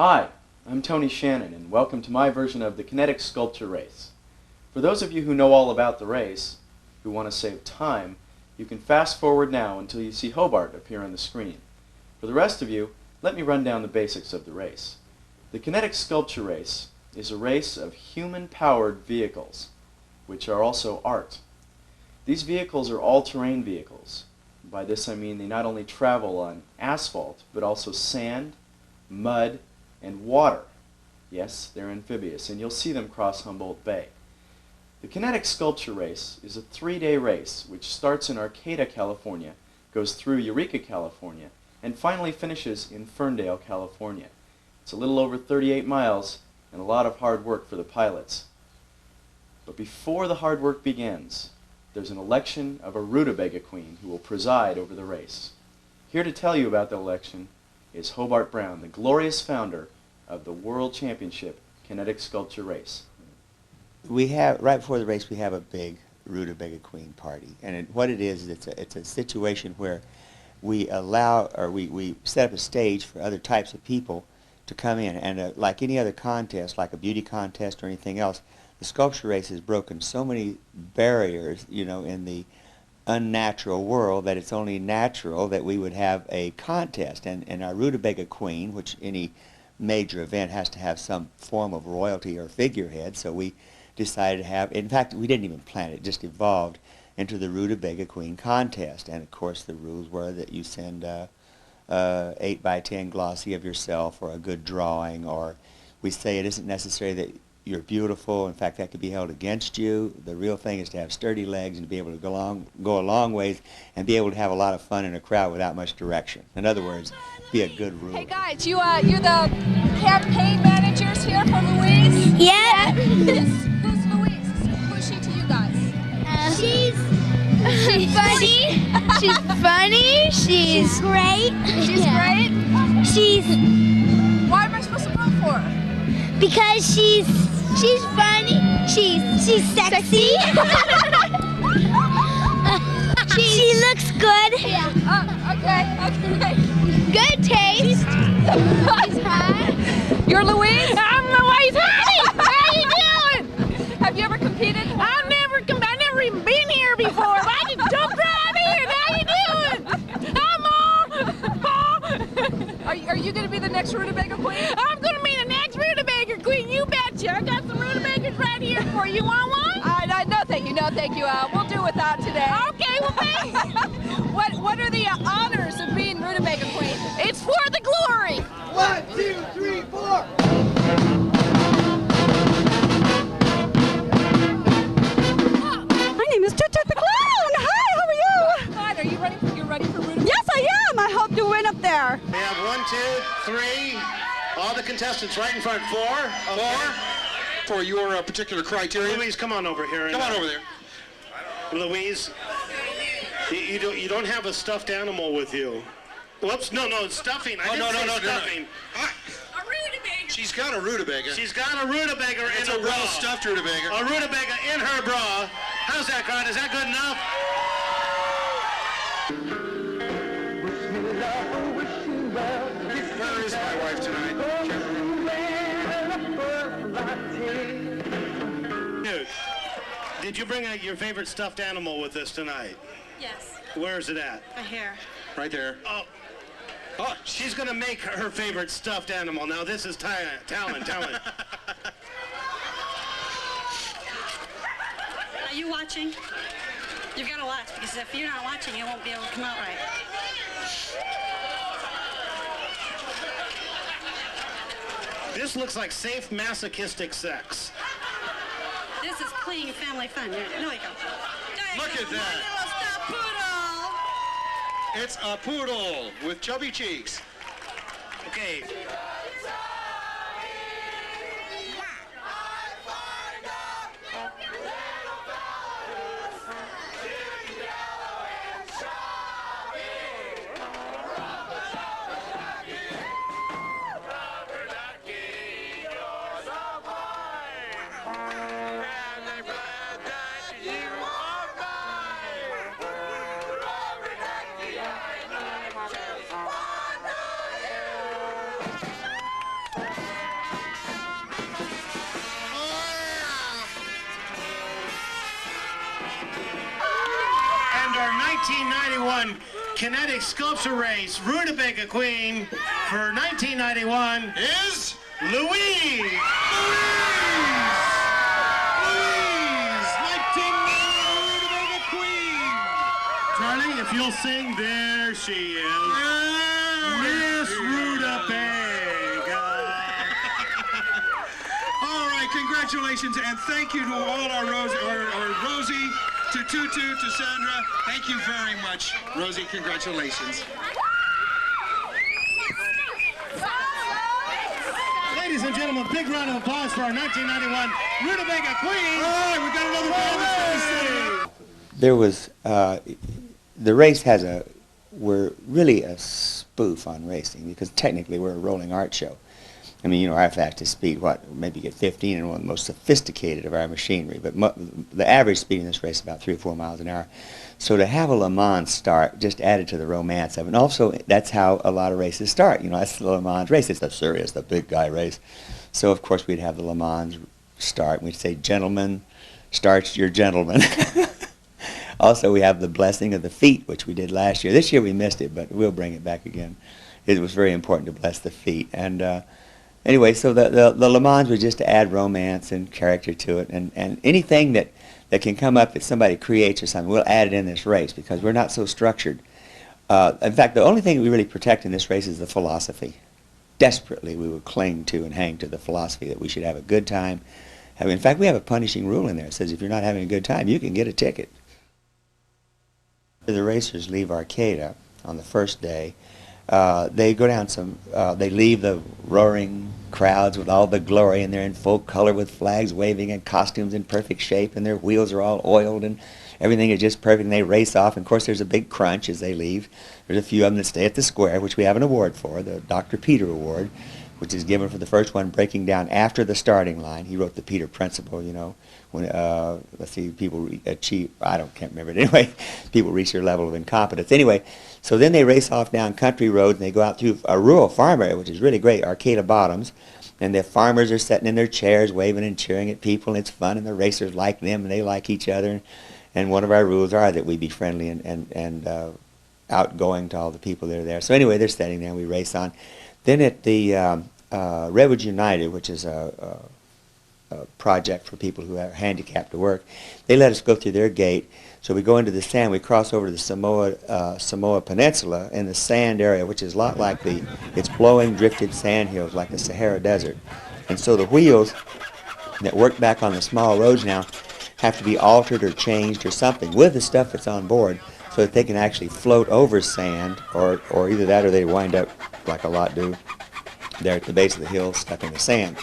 Hi, I'm Tony Shannon, and welcome to my version of the Kinetic Sculpture Race. For those of you who know all about the race, who want to save time, you can fast forward now until you see Hobart appear on the screen. For the rest of you, let me run down the basics of the race. The Kinetic Sculpture Race is a race of human-powered vehicles, which are also art. These vehicles are all-terrain vehicles. By this I mean they not only travel on asphalt, but also sand, mud, and water. Yes, they're amphibious, and you'll see them cross Humboldt Bay. The Kinetic Sculpture Race is a 3-day race which starts in Arcata, California, goes through Eureka, California, and finally finishes in Ferndale, California. It's a little over 38 miles and a lot of hard work for the pilots. But before the hard work begins, there's an election of a Rutabaga queen who will preside over the race. Here to tell you about the election is Hobart Brown, the glorious founder of the World Championship Kinetic Sculpture Race. We have, right before the race, we have a big Rutabaga Queen party. And what it is, it's a situation where we allow, or we set up a stage for other types of people to come in. And like any other contest, like a beauty contest or anything else, the sculpture race has broken so many barriers, you know, in the unnatural world that it's only natural that we would have a contest. And our Rutabaga Queen, which any major event has to have some form of royalty or figurehead, so we decided to have, in fact, we didn't even plan it, it just evolved into the Rutabaga Queen contest. And of course the rules were that you send 8x10 glossy of yourself, or a good drawing, or we say it isn't necessary that you're beautiful. In fact, that could be held against you. The real thing is to have sturdy legs and to be able to go a long ways and be able to have a lot of fun in a crowd without much direction. In other words, be a good ruler. Hey guys, you're the campaign managers here for Louise? Yeah. Who's Louise? Who's she to you guys? She's funny. She's funny. She's great. She's great? Why am I supposed to vote for her? Because she's funny. She's sexy. She looks good. Yeah. Okay. Good taste. She's hot. You're Louise? I'm Louise. Hi! How you doing? Have you ever competed? I've never even been here before. I just jumped right in. How you doing? Hi, Mom. Are you going to be the next Rutabaga queen? I'm going to be the next Rutabaga queen. You betcha. I got some Rutabagas right here for you. Want one? No, thank you. No, thank you. We'll do without today. Okay, well, thanks. What are the honors of being Rutabaga queen? It's for the glory. 1, 2, 3, 4. My name is Tut the Clown. Hi, how are you? Fine. Are you ready for Rutabaga? Yes, I am. I hope to win up there. We have 1, 2, 3. All the contestants right in front. 4. Okay. For your particular criteria. Louise, come on over here. Come on over there. Louise, you don't have a stuffed animal with you. Whoops, no, it's stuffing. I didn't say stuffing. A Rutabaga. She's got a Rutabaga. She's got a Rutabaga in It's her a bra. well-stuffed Rutabaga. A Rutabaga in her bra. How's that, God? Is that good enough? Where is my wife tonight? Dude, did you bring your favorite stuffed animal with us tonight? Yes. Where is it at? A hair. Right there. Oh, she's gonna make her favorite stuffed animal. Now this is talent. Are you watching? You've got to watch, because if you're not watching, it won't be able to come out right. This looks like safe masochistic sex. This is clean family fun. No, you go. Look at that. It's a poodle with chubby cheeks. Okay. And our 1991 Kinetic Sculpture Race Rutabaga Queen for 1991 Is Louise. Louise, 1991 Rutabaga Queen. Charlie, if you'll sing, there she is. Miss Rutabaga. All right, congratulations and thank you to all our Rosie, to Tutu, to Sandra. Thank you very much, Rosie. Congratulations. Ladies and gentlemen, big round of applause for our 1991 Rutabaga Queen. All right, we got another band that's going to sing. There was, the race we're really a spoof on racing because technically we're a rolling art show. I mean, you know, our fastest speed, maybe get 15 and one of the most sophisticated of our machinery, but the average speed in this race is about 3 or 4 miles an hour. So to have a Le Mans start just added to the romance of it. And also, that's how a lot of races start. You know, that's the Le Mans race. It's the serious, the big guy race. So, of course, we'd have the Le Mans start. We'd say, gentlemen, start your gentlemen. Also, we have the blessing of the feet, which we did last year. This year we missed it, but we'll bring it back again. It was very important to bless the feet. And anyway, so the Le Mans was just to add romance and character to it. And anything that can come up that somebody creates or something, we'll add it in this race because we're not so structured. In fact, the only thing we really protect in this race is the philosophy. Desperately, we would cling to and hang to the philosophy that we should have a good time. In fact, we have a punishing rule in there. It says if you're not having a good time, you can get a ticket. The racers leave Arcata on the first day. They go down they leave the roaring crowds with all the glory, and they're in full color with flags waving and costumes in perfect shape, and their wheels are all oiled, and everything is just perfect, and they race off. And of course, there's a big crunch as they leave. There's a few of them that stay at the square, which we have an award for, the Dr. Peter Award, which is given for the first one breaking down after the starting line. He wrote the Peter Principle, you know. When, let's see, people achieve, can't remember it anyway, people reach their level of incompetence. Anyway, so then they race off down country roads and they go out through a rural farm area, which is really great, Arcata Bottoms, and the farmers are sitting in their chairs waving and cheering at people, and it's fun, and the racers like them and they like each other. And one of our rules are that we be friendly and outgoing to all the people that are there. So anyway, they're standing there and we race on. Then at the Redwood United, which is a project for people who are handicapped to work, they let us go through their gate. So we go into the sand, we cross over to the Samoa Peninsula in the sand area, which is a lot like it's blowing drifted sand hills like the Sahara Desert. And so the wheels that work back on the small roads now have to be altered or changed or something with the stuff that's on board so that they can actually float over sand, or either that or they wind up, like a lot do, there at the base of the hill stuck in the sand.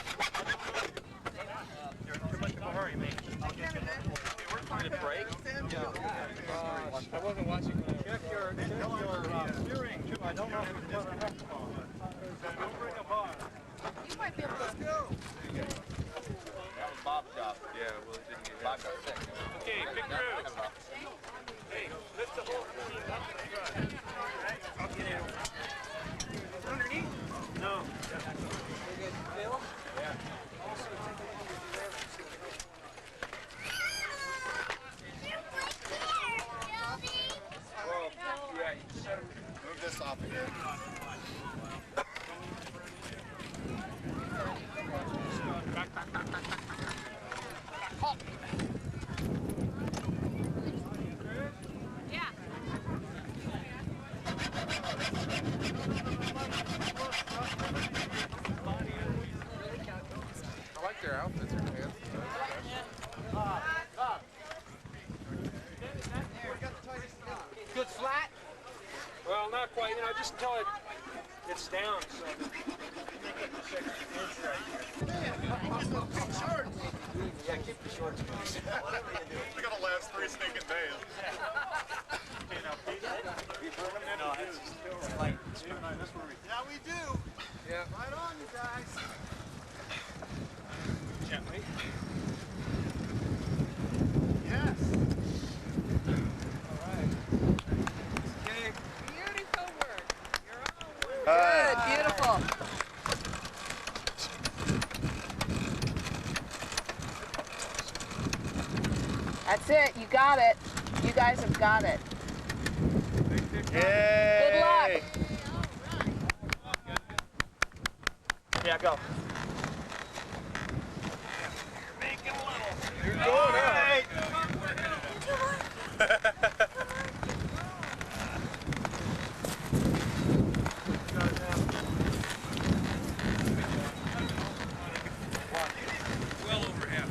Good flat? Well, not quite. You know, just until it's down. So yeah, keep the shorts, please. We're going to last 3 stinking days. No, it's still light. Yeah, we do. Yeah. Right on, you guys. Gently. Yes. All right. Okay. Beautiful work. You're all Good, beautiful. That's it. You got it. You guys have got it. Yay! Good luck. Yeah, go. You're doing all right. Well over half.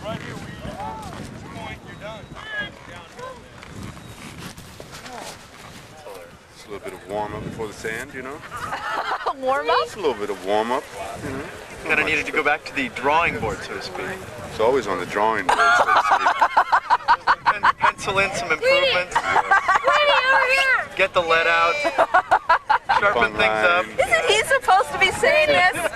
Right here, point, you're done. It's a little bit of warm up before the sand, you know? Warm up? It's a little bit of warm up, you know? Kind of needed to go back to the drawing board, so to speak. It's always on the drawing board, so to speak. And pencil in some improvements. Sweetie, over here. Get the lead out. Sharpen things up. Isn't he supposed to be saying this?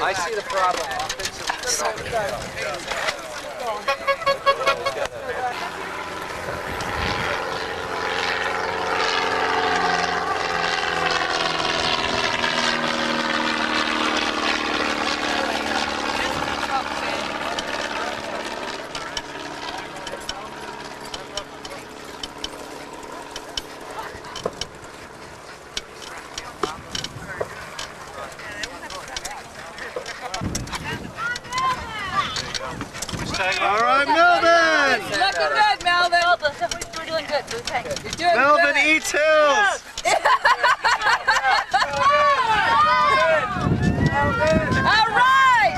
I see the problem. I'll fix it. All right, Melvin! Looking good, Melvin. We're doing good. You're doing Melvin good. eats hills! All right.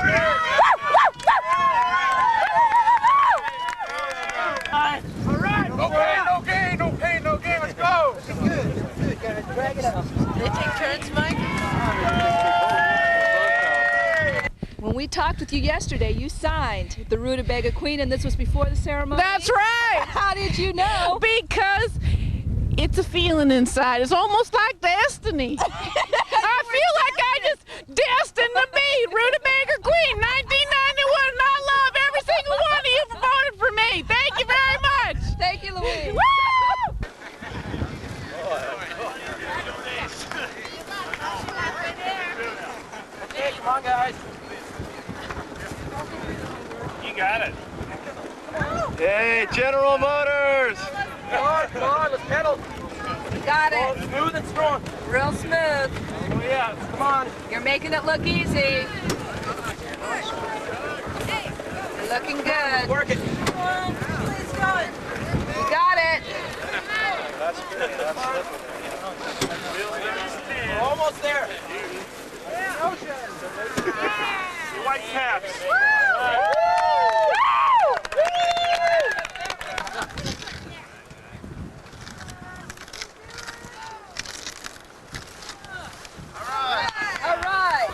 All right. No gain, no pain, no gain. Let's go. Drag it up. They take turns, Mike? When we talked with you yesterday, you signed the Rutabaga Queen, and this was before the ceremony? That's right. How did you know? Because it's a feeling inside. It's almost like destiny. I feel like I just destined to be Rutabaga Queen 1991, and I love every single one of you for voting for me. Thank you very much. Thank you, Louise. Woo! Okay, come on, guys. You got it. Hey, General Motors! Come on, let's pedal. You got it. Smooth and strong. Real smooth. Oh yeah, come on. You're making it look easy. You're looking good. Work it. You got it. That's good. We're almost there. White caps. All right.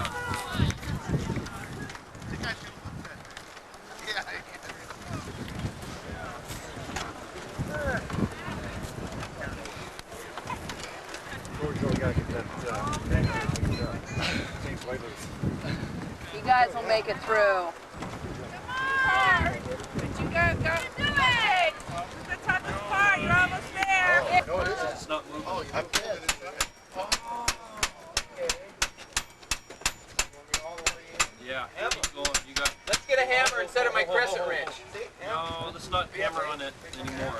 You guys will make it through. But you guys got to do it. The toughest part. You're almost there. It's not moving. Oh, I'm dead. Yeah, keep going. You got. Let's get a hammer instead of my crescent wrench. No, let's not hammer on it anymore.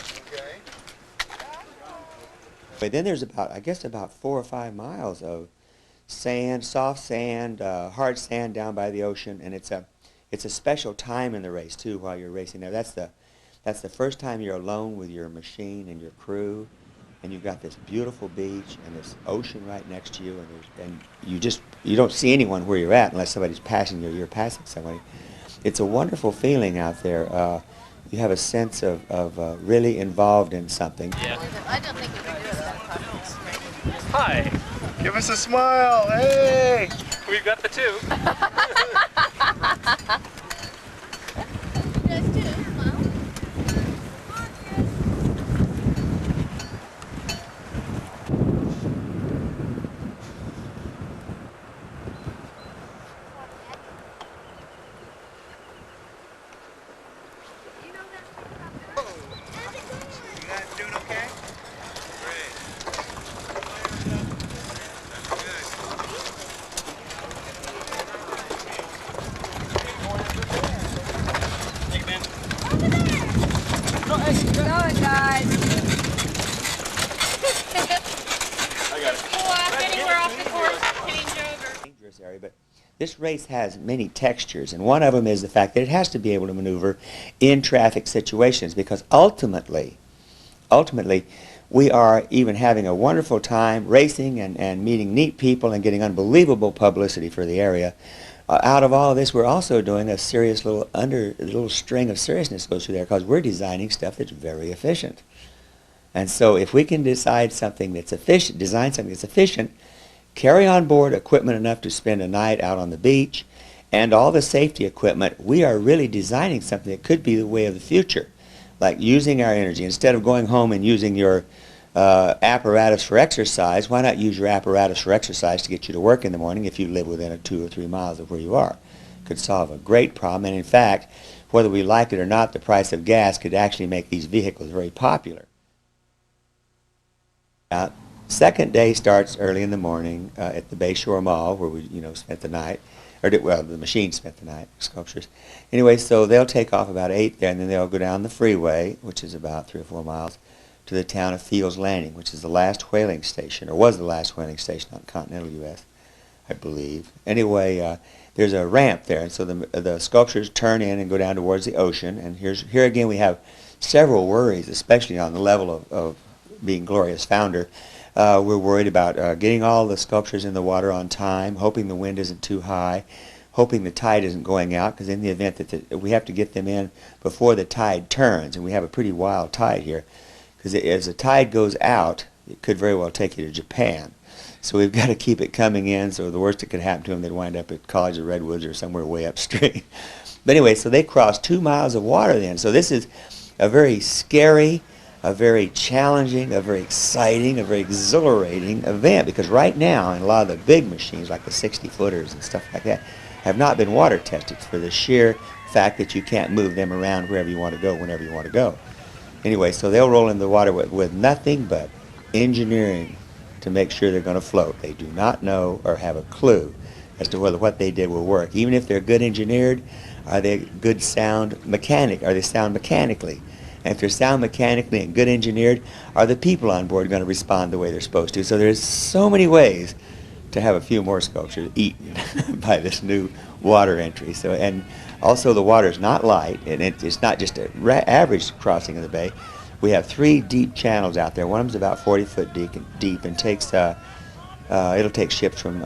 But then there's about, I guess, about 4 or 5 miles of sand, soft sand, hard sand down by the ocean, and it's a special time in the race too. While you're racing there, that's the first time you're alone with your machine and your crew, and you've got this beautiful beach and this ocean right next to you, and you don't see anyone where you're at unless somebody's passing you or you're passing somebody. It's a wonderful feeling out there. You have a sense of really involved in something. Yeah. I don't think you can do that. Hi. Give us a smile. Hey! We've got the two. dangerous area, but this race has many textures, and one of them is the fact that it has to be able to maneuver in traffic situations, because ultimately, we are even having a wonderful time racing and meeting neat people and getting unbelievable publicity for the area. Out of all of this, we're also doing a serious little string of seriousness goes through there, because we're designing stuff that's very efficient. And so if we can design something that's efficient, carry on board equipment enough to spend a night out on the beach, and all the safety equipment, we are really designing something that could be the way of the future. Like using our energy. Instead of going home and using your apparatus for exercise, why not use your apparatus for exercise to get you to work in the morning if you live within 2 or 3 miles of where you are? Could solve a great problem, and in fact, whether we like it or not, the price of gas could actually make these vehicles very popular. Second day starts early in the morning at the Bayshore Mall, where we spent the night, well, the machine spent the night, sculptures. Anyway, so they'll take off about 8 there, and then they'll go down the freeway, which is about 3 or 4 miles, to the town of Fields Landing, which is the last whaling station, or was the last whaling station on the continental U.S., I believe. Anyway, there's a ramp there, and so the sculptures turn in and go down towards the ocean, and here again we have several worries, especially on the level of being Gloria's founder. We're worried about getting all the sculptures in the water on time, hoping the wind isn't too high, hoping the tide isn't going out, because in the event that we have to get them in before the tide turns, and we have a pretty wild tide here, because as the tide goes out, it could very well take you to Japan. So we've got to keep it coming in, so the worst that could happen to them, they'd wind up at College of Redwoods or somewhere way upstream. But anyway, so they cross 2 miles of water then. So this is a very scary, a very challenging, a very exciting, a very exhilarating event, because right now, in a lot of the big machines, like the 60-footers and stuff like that, have not been water tested for the sheer fact that you can't move them around wherever you want to go, whenever you want to go. Anyway, so they'll roll in the water with nothing but engineering to make sure they're going to float. They do not know or have a clue as to whether what they did will work. Even if they're good engineered, are they good sound mechanic? Are they sound mechanically? And if they're sound mechanically and good engineered, are the people on board going to respond the way they're supposed to? So there's so many ways to have a few more sculptures eaten by this new water entry. So, and also the water is not light, and it's not just an average crossing of the bay. We have 3 deep channels out there. One of them's about 40 foot deep and takes it'll take ships from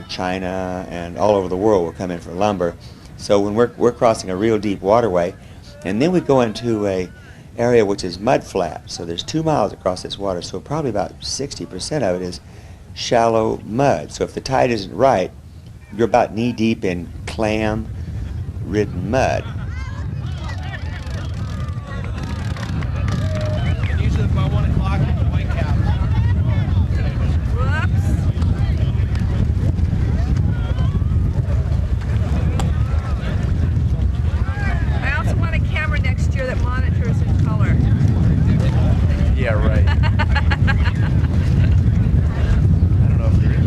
China and all over the world will come in for lumber. So when we're crossing a real deep waterway, and then we go into a area which is mud flat. So there's 2 miles across this water, so probably about 60% of it is shallow mud. So if the tide isn't right, you're about knee deep in clam-ridden mud. Usually about 1 o'clock at the White House. I also want a camera next year that monitors in color. Yeah, right. I don't know if there is.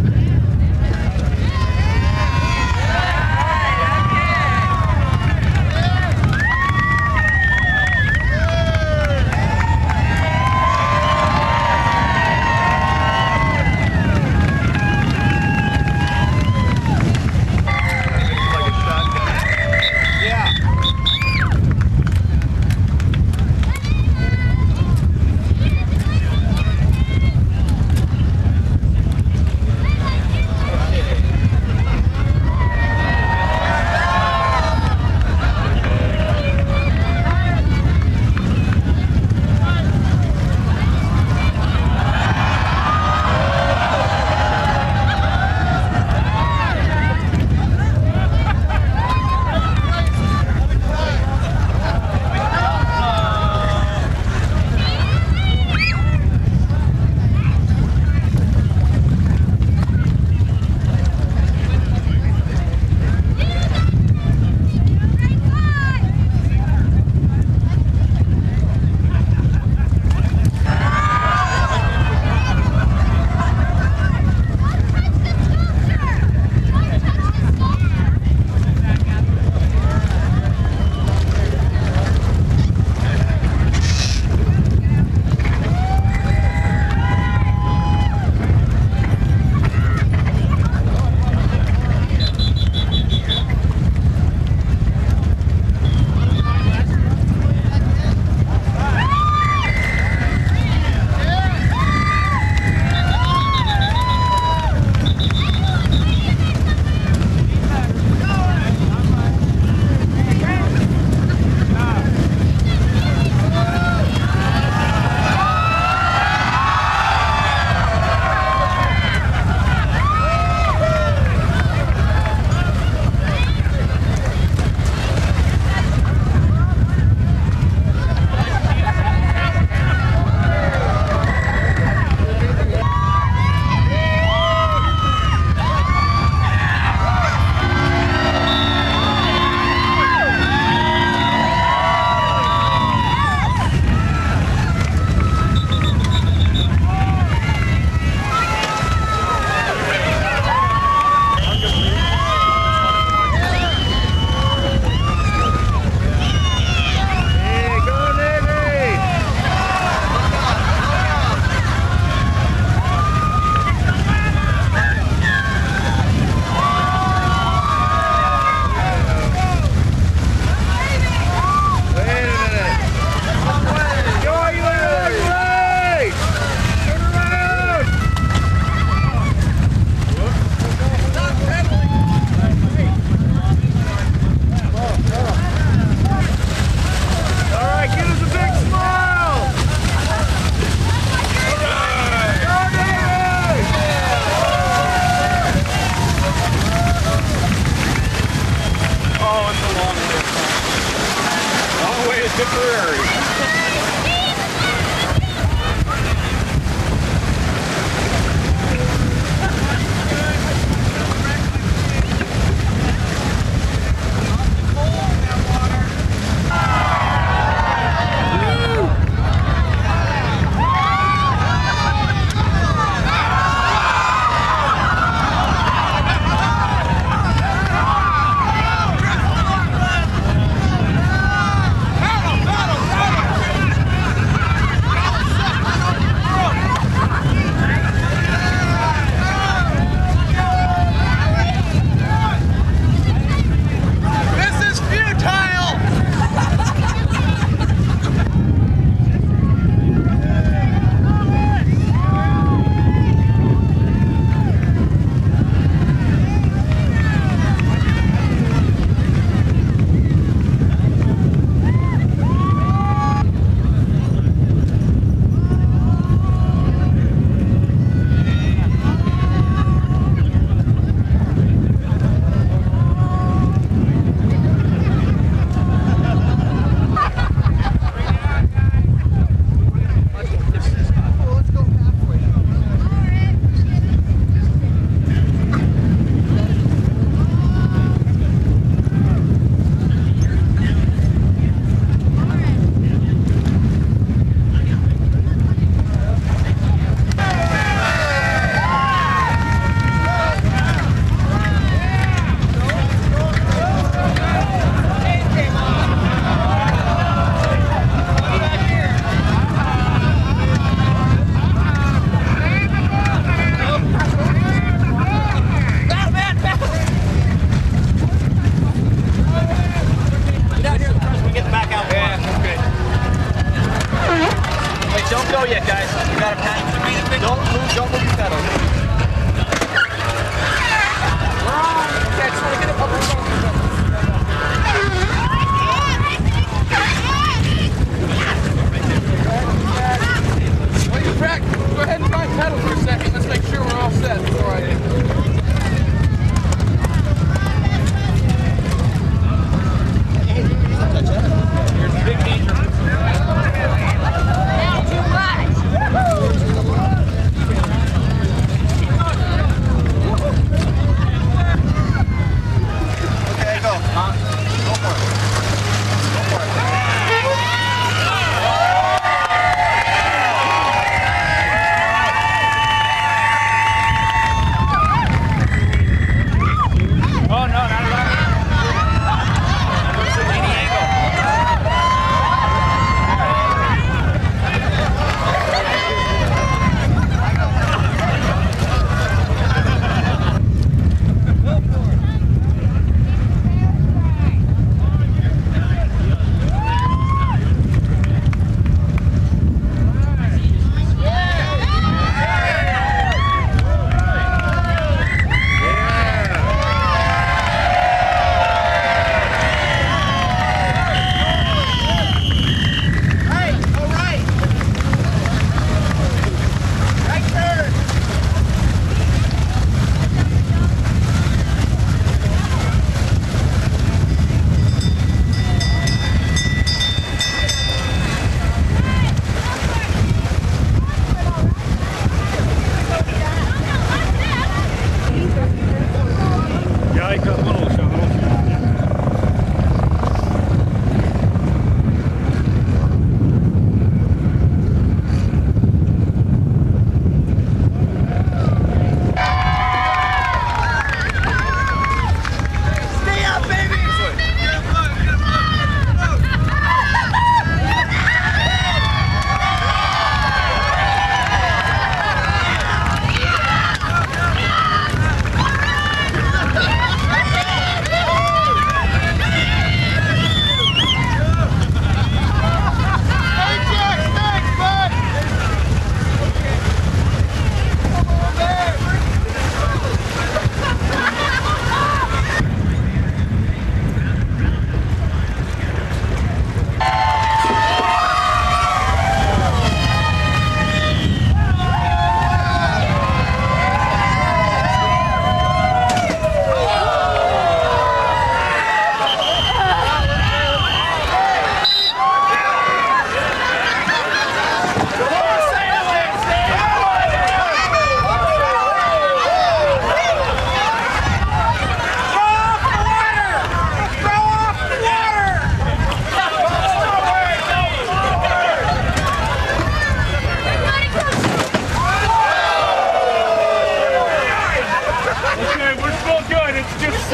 Oh,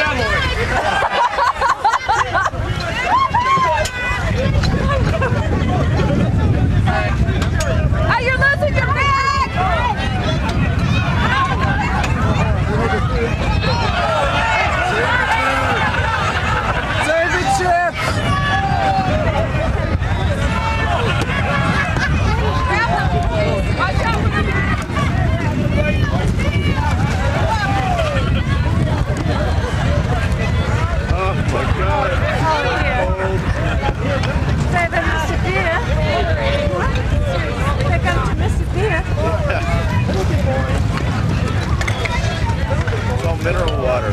you're losing your bag! Save it, Chip! Watch out! Oh my God. Save it, Mr. Deer. Here comes to Mr. Deer. It's all mineral water.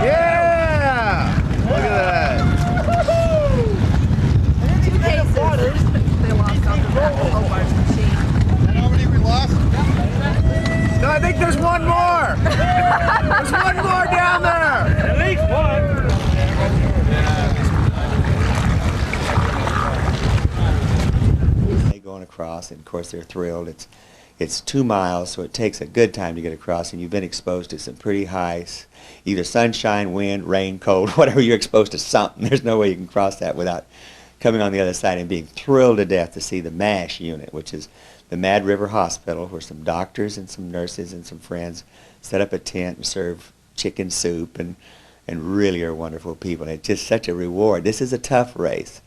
Yeah! Look at that. They lost on the Hobart machine. How many we lost? No, I think there's one more. There's one more down there. At least one. They going across, and of course they're thrilled. It's 2 miles, so it takes a good time to get across, and you've been exposed to some pretty high, either sunshine, wind, rain, cold, whatever. You're exposed to something. There's no way you can cross that without coming on the other side and being thrilled to death to see the MASH unit, which is the Mad River Hospital, where some doctors and some nurses and some friends set up a tent and serve chicken soup and really are wonderful people. And it's just such a reward. This is a tough race,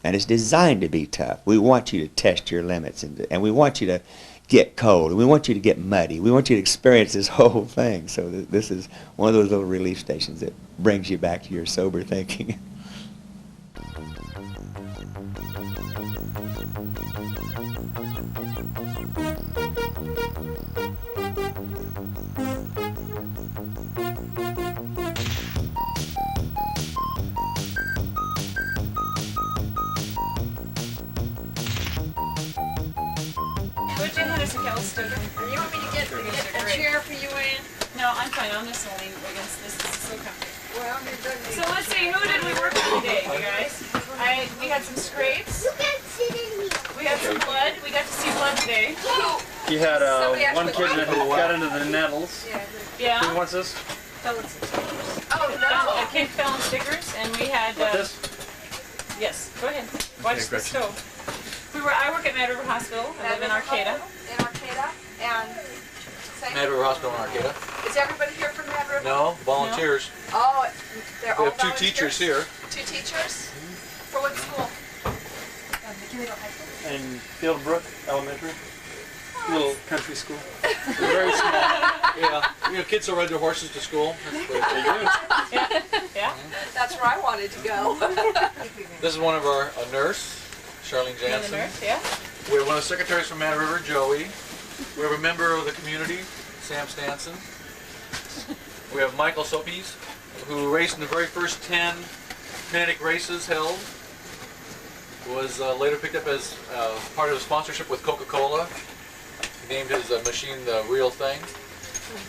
and it's designed to be tough. We want you to test your limits, and we want you to get cold, and we want you to get muddy. We want you to experience this whole thing. So this is one of those little relief stations that brings you back to your sober thinking. Put your head you want me to get a chair for you, Ann? No, I'm fine. I'm just leaning against this. This is so comfy. Well, so let's see, who did we work on today, you guys? We had some scrapes. We had some blood. We got to see blood today. You had one kid that got into the nettles. Yeah. Who wants this? Oh, no. A kid fell in stickers, and we had... this? Yes, go ahead. Watch the stove. I work at Mad River Hospital. I live in Arcata. In Arcata, and... Mad River Hospital in Arcata. Is everybody here from Mad River? No, volunteers. No. Oh, they're all We have two volunteers? teachers here. 2 teachers? For what school? In Fieldbrook Elementary. Little country school. Very small. Yeah, kids will ride their horses to school. Yeah. That's where I wanted to go. This is one of our nurse, Charlene Jansen. The nurse, yeah. We have one of the secretaries from Mad River, Joey. We have a member of the community, Sam Stanson. We have Michael Sopies, who raced in the very first 10 Kinetic races held. Was later picked up as part of a sponsorship with Coca-Cola. He named his machine the Real Thing.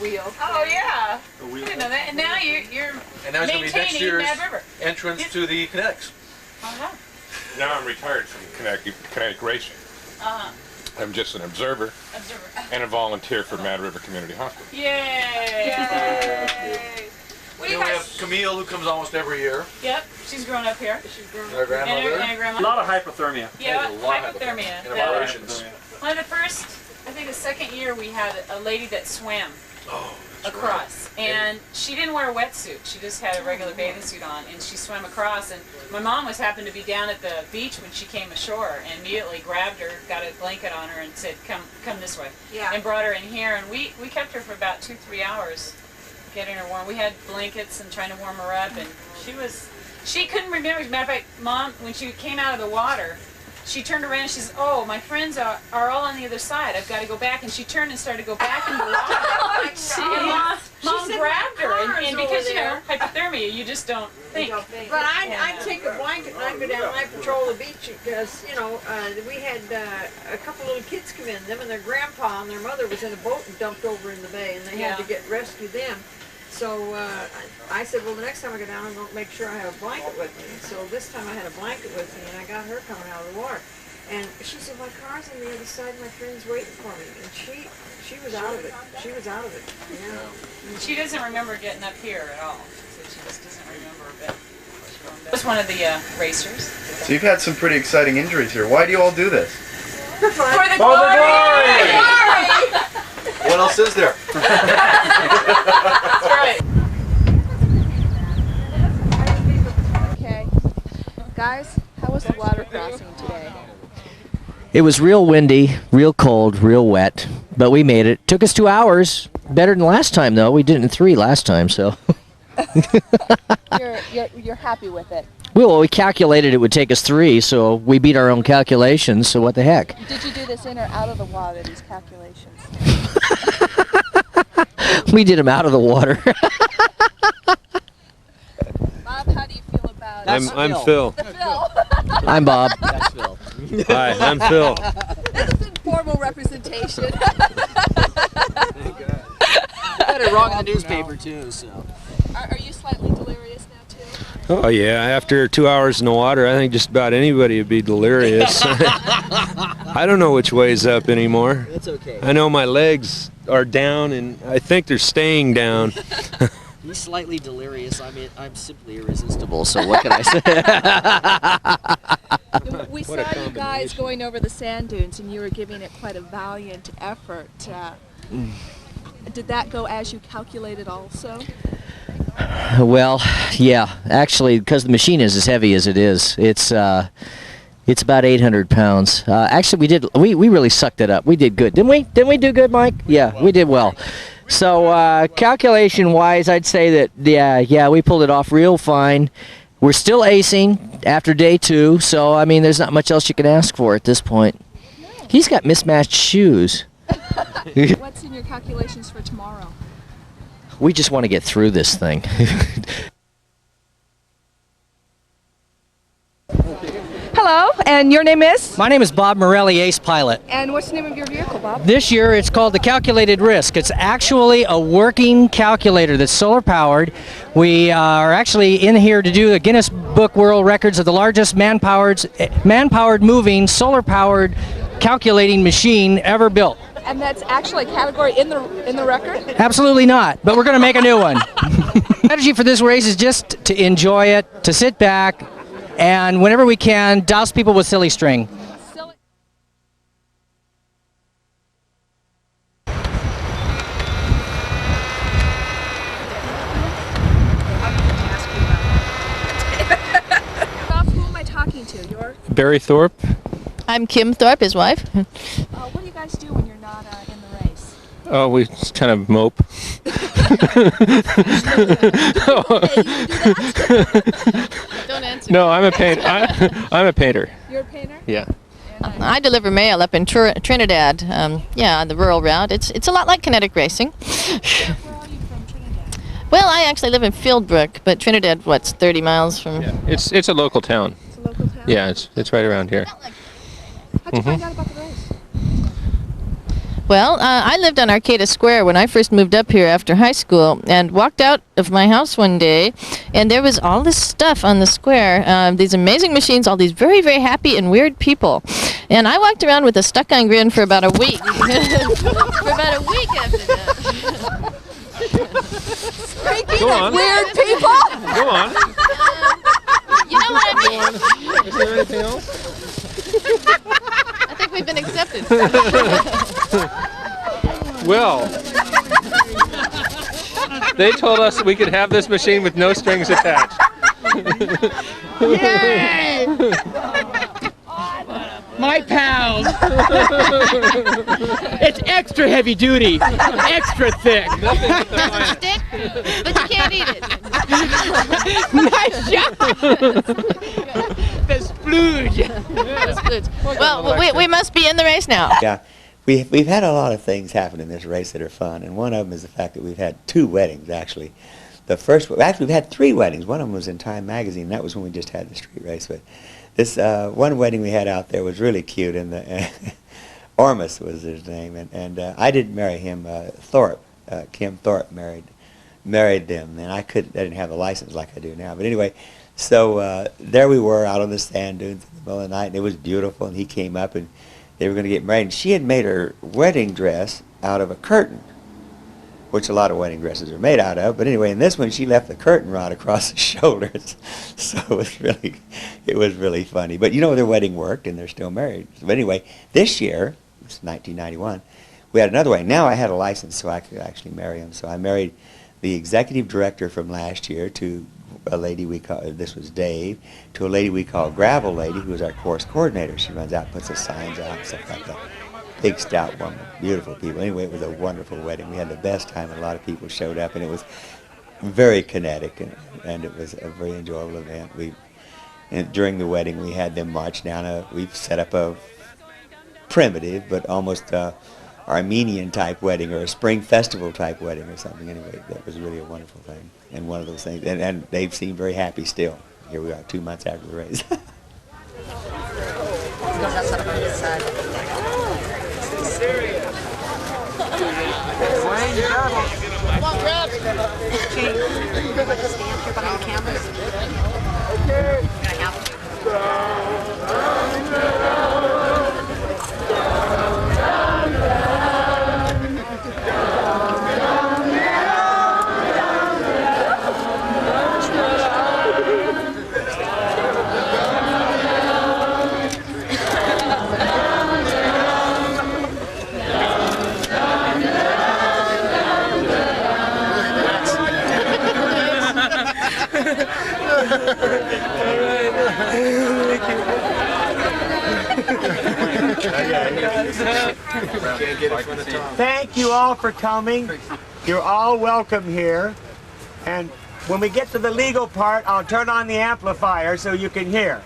Wheel. Oh, yeah. The wheel. I didn't know that. And now you're And now it's going to be next maintaining year's Mad River. entrance to the Kinetics. Uh-huh. Now I'm retired from Kinetic racing. Uh-huh. I'm just an observer and a volunteer for Mad River Community Hospital. Yay! What do you We guys... have Camille, who comes almost every year. Yep, she's grown up here. And our grandmother. And her grandma. A lot of hypothermia. Yeah, There's a lot of hypothermia. in operations. One of the first, I think the second year, we had a lady that swam. Oh, across. And she didn't wear a wetsuit. She just had a regular bathing suit on, and she swam across. And my mom happened to be down at the beach when she came ashore, and immediately grabbed her, got a blanket on her, and said, "Come this way." Yeah. And brought her in here, and we kept her for about 2-3 hours, getting her warm. We had blankets and trying to warm her up, and she couldn't remember. As a matter of fact, Mom, when she came out of the water, she turned around and she says, "Oh, my friends are all on the other side. I've got to go back." And she turned and started to go back in the water. And Mom grabbed her, and because, you know, hypothermia, you just don't think. But I'd take a blanket and I'd go down and I'd patrol the beach because, you know, we had a couple little kids come in. Them and their grandpa and their mother was in a boat and dumped over in the bay, and they had to rescue them. So I said, well, the next time I go down, I'm going to make sure I have a blanket with me. So this time I had a blanket with me, and I got her coming out of the water. And she said, my car's on the other side, my friend's waiting for me. And she was out of it. She was out of it. Yeah. She doesn't remember getting up here at all. So she just doesn't remember a bit. She was one of the racers. So you've had some pretty exciting injuries here. Why do you all do this? For the glory! What else is there? That's right. Okay. Guys, how was the water crossing today? It was real windy, real cold, real wet, but we made it. Took us 2 hours. Better than last time, though. We did it in 3 last time, so. You're happy with it? Well, we calculated it would take us 3, so we beat our own calculations, so what the heck. Did you do this in or out of the water, these calculations? We did them out of the water. Bob, how do you feel about it? I'm Phil. Phil. I'm Bob. That's Phil. Hi, I'm Phil. This is informal representation. Got it wrong in the newspaper, too, so. Are you slightly delirious now, too? Oh yeah, after 2 hours in the water, I think just about anybody would be delirious. I don't know which way's up anymore. That's okay. I know my legs are down, and I think they're staying down. He's slightly delirious. I mean, I'm simply irresistible, so what can I say? We saw you guys going over the sand dunes, and you were giving it quite a valiant effort. Did that go as you calculated also? Well, yeah. Actually, because the machine is as heavy as it is, it's about 800 pounds. Actually, we really sucked it up. We did good, didn't we? Didn't we do good, Mike? Yeah, we did well. So calculation-wise, I'd say that yeah, we pulled it off real fine. We're still acing after day 2, so I mean, there's not much else you can ask for at this point. No. He's got mismatched shoes. What's in your calculations for tomorrow? We just want to get through this thing. Hello, and your name is? My name is Bob Morelli, ace pilot. And what's the name of your vehicle, Bob? This year it's called the Calculated Risk. It's actually a working calculator that's solar powered. We are actually in here to do the Guinness Book World Records of the largest man-powered moving solar powered calculating machine ever built. And that's actually a category in the record? Absolutely not, but we're going to make a new one. The strategy for this race is just to enjoy it, to sit back, and whenever we can, douse people with silly string. Who am I talking to? Barry Thorpe. I'm Kim Thorpe, his wife. What do you guys do when you're not in the race? Oh, we just kind of mope. Don't answer. No, I'm a painter. I'm a painter. You're a painter? Yeah. I deliver mail up in Trinidad. Yeah, on the rural route. It's a lot like kinetic racing. Where are you from, Trinidad? Well, I actually live in Fieldbrook, but Trinidad, what's 30 miles from? Yeah, it's a local town. It's a local town? Yeah, it's right around here. How'd you find out about the race? Well, I lived on Arcata Square when I first moved up here after high school, and walked out of my house one day, and there was all this stuff on the square, these amazing machines, all these very, very happy and weird people. And I walked around with a stuck-on grin for about a week. For about a week after that. Speaking of weird people? Go on. You know what I mean? Is there anything else? I think we've been accepted. Well. They told us we could have this machine with no strings attached. Yay! My pals. It's extra heavy duty, extra thick. Stick, but you can't eat it. Nice job. The splooge. The splooge. Well, we must be in the race now. Yeah, we've had a lot of things happen in this race that are fun, and one of them is the fact that we've had 2 weddings, actually. Actually, we've had 3 weddings. One of them was in Time Magazine. That was when we just had the street race. But this one wedding we had out there was really cute, and Ormus was his name, and I didn't marry him. Thorpe, Kim Thorpe married them, and I didn't have a license like I do now. But anyway, so there we were out on the sand dunes in the middle of the night, and it was beautiful. And he came up, and they were going to get married. And she had made her wedding dress out of a curtain, which a lot of wedding dresses are made out of. But anyway, in this one, she left the curtain rod across the shoulders. So it was really funny. But you know, their wedding worked, and they're still married. But anyway, this year, it's 1991, we had another wedding. Now I had a license, so I could actually marry him. So I married the executive director from last year to a lady we call, this was Dave, to a lady we call Gravel Lady, who is our course coordinator. She runs out, puts the signs out, and stuff like that. Big, stout woman, beautiful people. Anyway, it was a wonderful wedding. We had the best time, and a lot of people showed up, and it was very kinetic, and it was a very enjoyable event. And during the wedding, we had them march down we've set up a primitive, but almost Armenian-type wedding, or a spring festival-type wedding or something. Anyway, that was really a wonderful thing, and one of those things. And they seem very happy still. Here we are 2 months after the race. Thank you all for coming. You're all welcome here. And when we get to the legal part, I'll turn on the amplifier so you can hear.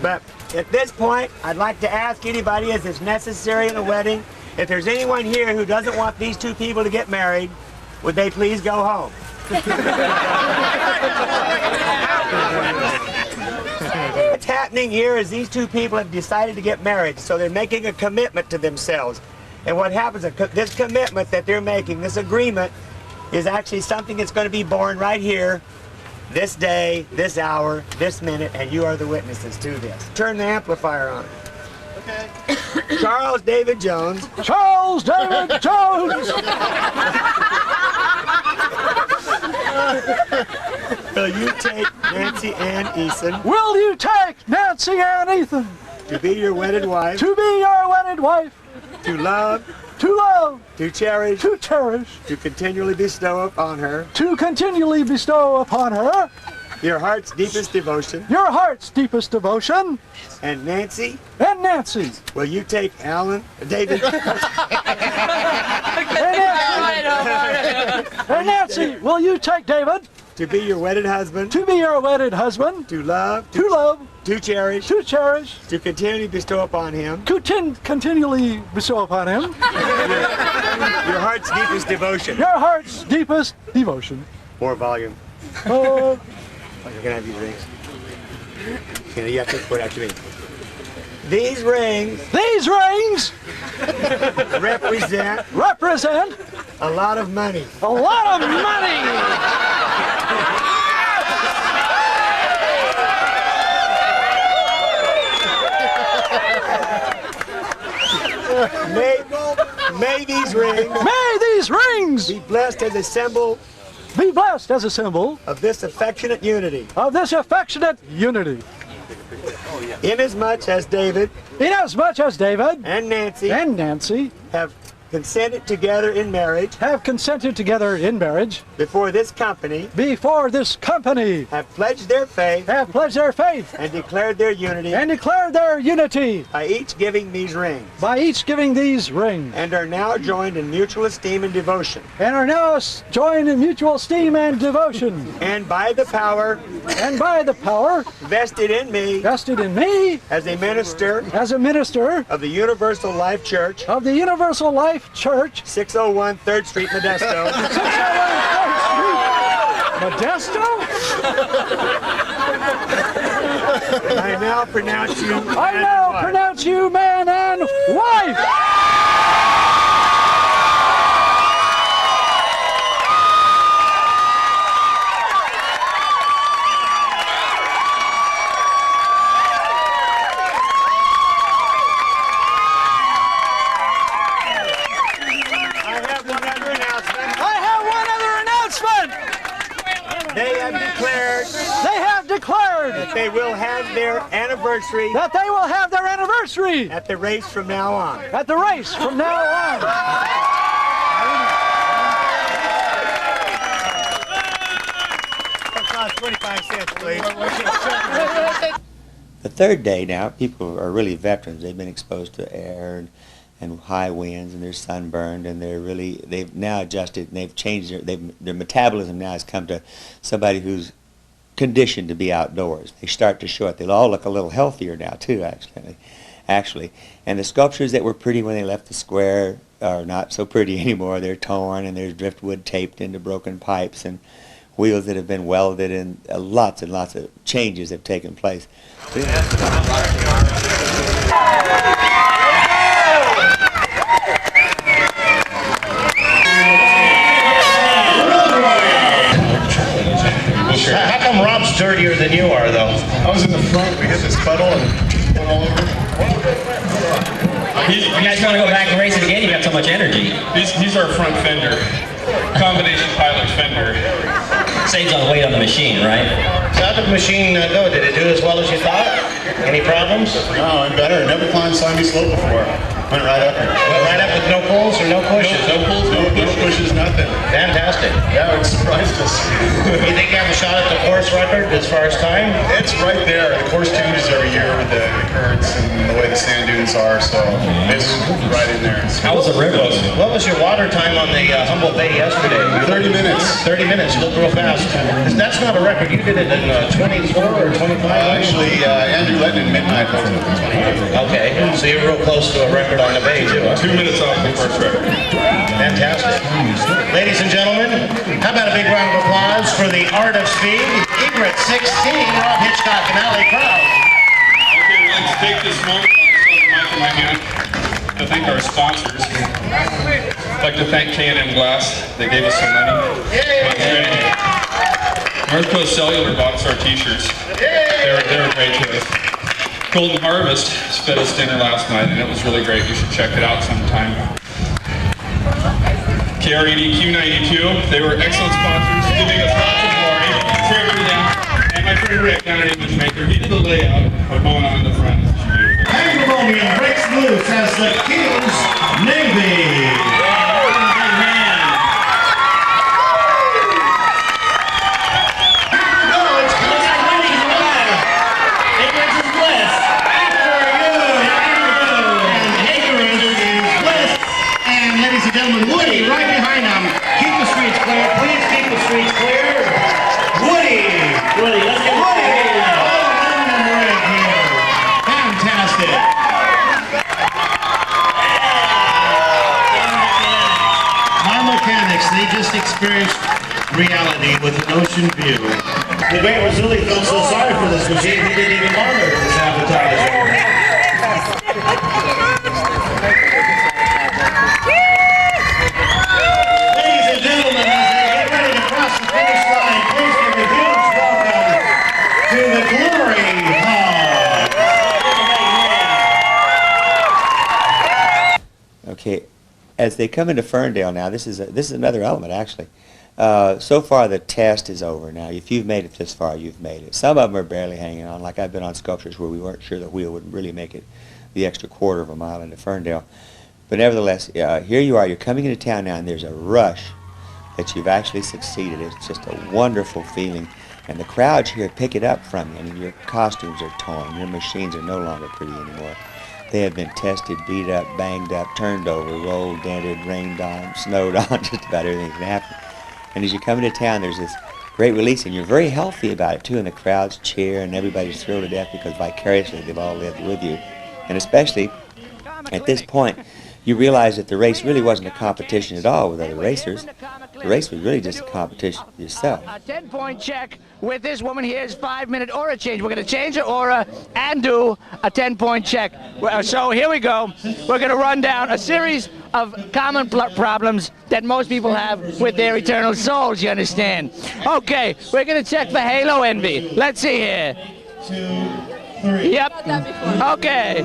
But at this point, I'd like to ask anybody, as is necessary in a wedding, if there's anyone here who doesn't want these 2 people to get married, would they please go home? What's happening here is these 2 people have decided to get married, so they're making a commitment to themselves. And what happens, this commitment that they're making, this agreement, is actually something that's going to be born right here, this day, this hour, this minute, and you are the witnesses to this. Turn the amplifier on. Okay. Charles David Jones. Charles David Jones! Will you take Nancy Ann Eason? Will you take Nancy Ann Eason? To be your wedded wife. To be your wedded wife. To love. To love. To cherish. To cherish. To continually bestow upon her. To continually bestow upon her. Your heart's deepest devotion. Your heart's deepest devotion. And Nancy. And Nancy. Will you take David? And Nancy, will you take David? To be your wedded husband. To be your wedded husband. To love. To love. To cherish. To cherish. To continually bestow upon him. Continually bestow upon him. Your heart's deepest devotion. Your heart's deepest devotion. More volume. Oh. You're going to have these rings. You have to put after me. These rings. These rings. Represent a lot of money. A lot of money. May these rings be blessed as a symbol of this affectionate unity. Inasmuch as David and Nancy have consented together in marriage. Have consented together in marriage. Before this company. Before this company. Have pledged their faith. Have pledged their faith. And declared their unity. And declared their unity. By each giving these rings. By each giving these rings. And are now joined in mutual esteem and devotion. And are now joined in mutual esteem and devotion. And by the power. And by the power. Vested in me. Vested in me. As a minister. As a minister. Of the Universal Life Church. Of the Universal Life Church. 601 3rd Street, Modesto. 601 3rd Street, Modesto? I now pronounce you man I now and wife. pronounce you man and wife. They have declared that they will have their anniversary. That they will have their anniversary. At the race from now on. At the race from now on. That costs 25 cents, please. The third day now, people are really veterans. They've been exposed to air and high winds, and they're sunburned, and they've now adjusted, and they've changed their metabolism now has come to somebody who's conditioned to be outdoors. They start to show it. They'll all look a little healthier now too, actually. And the sculptures that were pretty when they left the square are not so pretty anymore. They're torn, and there's driftwood taped into broken pipes, and wheels that have been welded, and lots and lots of changes have taken place. How come Rob's dirtier than you are, though? I was in the front. We hit this puddle and went all over. You guys want to go back and race it again? You got so much energy. He's our front fender. Combination pilot fender. Saves on the weight on the machine, right? So how did the machine go? Did it do as well as you thought? Any problems? No, I'm better. Never climbed slimy slope before. Went right up. Went right up with no pulls or no pushes? No pulls, no pushes, nothing. Fantastic. Yeah, it surprised us. You think you have a shot at the course record as far as time? It's right there. The course changes every year with the currents and the way the sand dunes are, so it's right in there. How was the river? What was your water time on the Humboldt Bay yesterday? 30 minutes. 30 minutes. You looked real fast. That's not a record. You did it in 24 or 25? Actually, Andrew Letton in midnight was it. Okay, so you're real close to a record on the Bay, too. 2 minutes off the first record. Fantastic. Ladies and gentlemen, how about a big round of applause for the Art of Speed, Egret 16, Rob Hitchcock and Alley Proud. Okay, we'd like to take this moment, I'll the mic in my hand, to thank our sponsors. I'd like to thank K&M Glass. They gave us some money. North Coast Cellular bought us our t-shirts. They were great to us. Golden Harvest fed us dinner last night, and it was really great. You should check it out sometime. KRED Q92, they were excellent sponsors, giving us lots of glory for everything. And my friend Rick, down at Image Maker, he did the layout of going on in the front. Pandemonium breaks loose as the Kings Navy. Gentlemen, Woody right behind them. Keep the streets clear. Please keep the streets clear. Woody. Woody, let's get Woody. All around the ring here. Fantastic. My mechanics, they just experienced reality with an ocean view. The great Rasuli felt so sorry for this machine, he didn't even bother with this advertising. Okay, as they come into Ferndale now, this is another element actually. So far the test is over now. If you've made it this far, you've made it. Some of them are barely hanging on. Like I've been on sculptures where we weren't sure the wheel would really make it the extra quarter of a mile into Ferndale. But nevertheless, here you are. You're coming into town now, and there's a rush that you've actually succeeded. It's just a wonderful feeling. And the crowds here pick it up from you. I mean, your costumes are torn. Your machines are no longer pretty anymore. They have been tested, beat up, banged up, turned over, rolled, dented, rained on, snowed on, just about everything can happen. And as you come into town, there's this great release, and you're very healthy about it, too, and the crowds cheer, and everybody's thrilled to death because vicariously they've all lived with you. And especially at this point, you realize that the race really wasn't a competition at all with other racers. The race was really just a competition with yourself. A 10-point check with this woman here's 5-minute aura change. We're going to change her aura and do a 10-point check. So here we go. We're going to run down a series of common problems that most people have with their eternal souls, you understand? Okay, we're going to check for halo envy. Let's see here. 2, 3. Yep. Okay.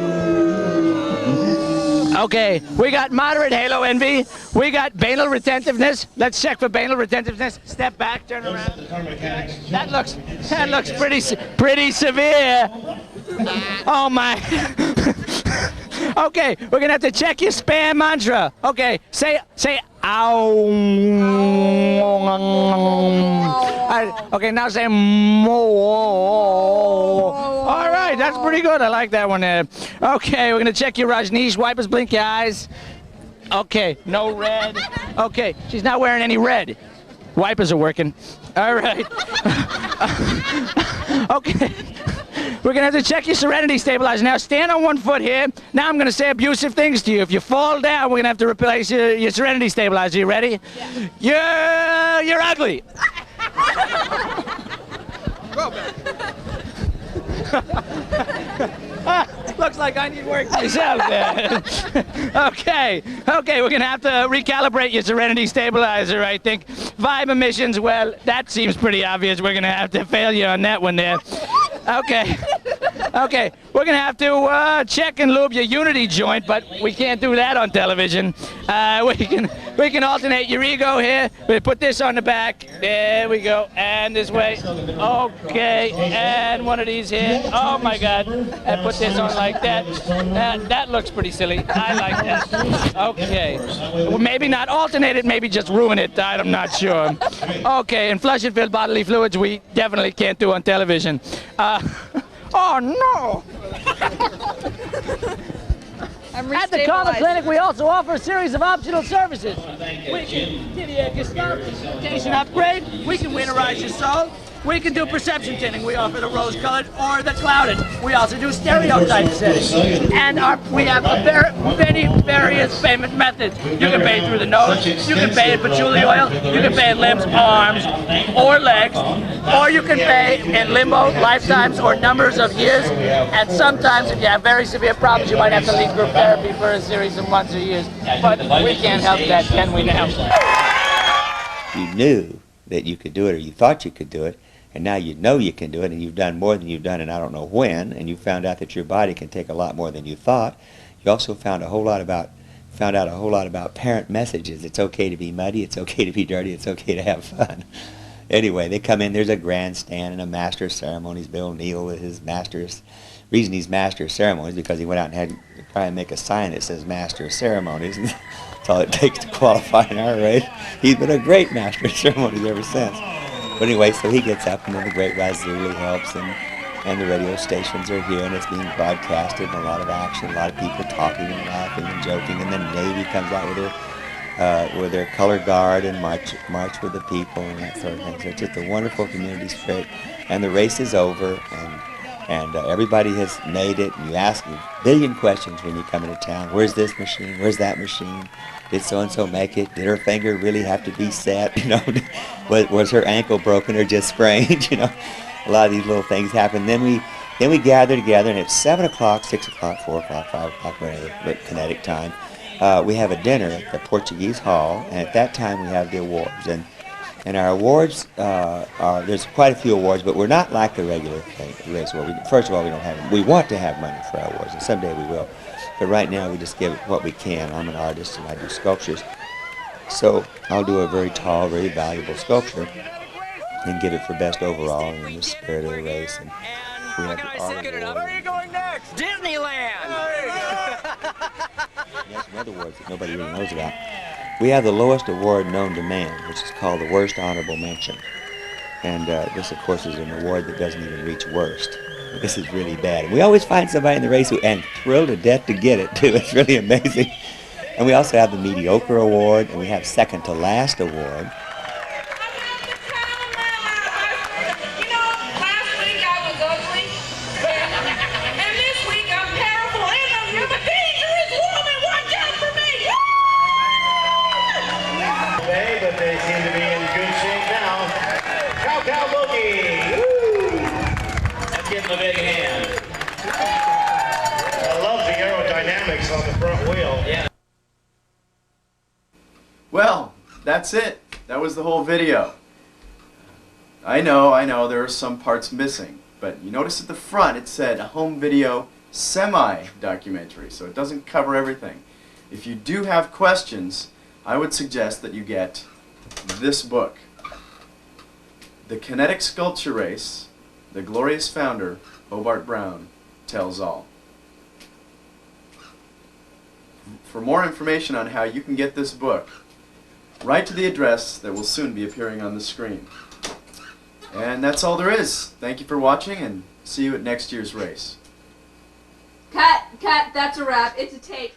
Okay, we got moderate halo envy. We got banal retentiveness. Let's check for banal retentiveness. Step back, turn around. That looks pretty severe. Oh my. Okay, we're gonna have to check your spam mantra. Okay, say ow. Okay, now say mo. All right, that's pretty good. I like that one there. Okay, we're gonna check your Rajneesh. Wipe us, blink your eyes. Okay, no red. Okay, she's not wearing any red. Wipers are working. All right. Okay. We're going to have to check your serenity stabilizer. Now, stand on one foot here. Now I'm going to say abusive things to you. If you fall down, we're going to have to replace your serenity stabilizer. You ready? Yeah. You're ugly. Looks like I need work myself there. Okay, we're going to have to recalibrate your serenity stabilizer, I think. Vibe emissions, well, that seems pretty obvious. We're going to have to fail you on that one there. Okay, we're going to have to check and lube your unity joint, but we can't do that on television. We can alternate your ego here. We put this on the back. There we go, and this way. Okay, and one of these here. Oh my God, and put this on like that. That looks pretty silly. I like that. Okay, well, maybe not alternate it, maybe just ruin it. I'm not sure. Okay, and flush and fill bodily fluids we definitely can't do on television. Oh no! At the Karma Clinic, we also offer a series of optional services. We can give you a gestalt consultation upgrade. We can winterize your soul. We can do perception tinting. We offer the rose-colored or the clouded. We also do stereotype setting. And we have many various payment methods. You can pay through the nose, you can pay in patchouli oil, you can pay in limbs, arms, or legs, or you can pay in limbo, lifetimes, or numbers of years. And sometimes, if you have very severe problems, you might have to leave group therapy for a series of months or years. But we can't help that, can we now? You knew that you could do it, or you thought you could do it, and now you know you can do it, and you've done more than you've done, and I don't know when, and you found out that your body can take a lot more than you thought. You also found out a whole lot about parent messages. It's okay to be muddy, it's okay to be dirty, it's okay to have fun. Anyway, they come in, there's a grandstand and a master of ceremonies. Bill Neal with his master's, reason he's master of ceremonies because he went out and had to probably make a sign that says master of ceremonies. That's all it takes to qualify in our race. He's been a great master of ceremonies ever since. But anyway, so he gets up, and then the Great Razuli helps, and the radio stations are here, and it's being broadcasted, and a lot of action, a lot of people talking and laughing and joking, and then Navy comes out with their color guard and march with the people and that sort of thing. So it's just a wonderful community spirit, and the race is over, and everybody has made it, and you ask a billion questions when you come into town. Where's this machine? Where's that machine? Did so-and-so make it? Did her finger really have to be set? You know, was her ankle broken or just sprained? You know, a lot of these little things happen. Then we gather together, and it's 7 o'clock, 6 o'clock, 4 o'clock, 5 o'clock, whatever, but Kinetic time. We have a dinner at the Portuguese Hall, and at that time we have the awards. And our awards there's quite a few awards, but we're not like the regular race award. First of all, we don't have them. We want to have money for our awards, and someday we will. But right now, we just give what we can. I'm an artist, and I do sculptures. So I'll do a very tall, very valuable sculpture and give it for best overall in the spirit of the race. And we have the art award. Where are you going next? Disneyland! We have some other awards that nobody really knows about. We have the lowest award known to man, which is called the Worst Honorable Mention. And this, of course, is an award that doesn't even reach worst. This is really bad. And we always find somebody in the race and thrilled to death to get it, too. It's really amazing. And we also have the Mediocre Award, and we have Second to Last Award. A big hand. I love the aerodynamics on the front wheel. Yeah. Well, that's it. That was the whole video. I know, there are some parts missing, but you notice at the front it said a home video semi-documentary, so it doesn't cover everything. If you do have questions, I would suggest that you get this book, The Kinetic Sculpture Race, The Glorious Founder, Hobart Brown, Tells All. For more information on how you can get this book, write to the address that will soon be appearing on the screen. And that's all there is. Thank you for watching, and see you at next year's race. Cut, that's a wrap. It's a tape.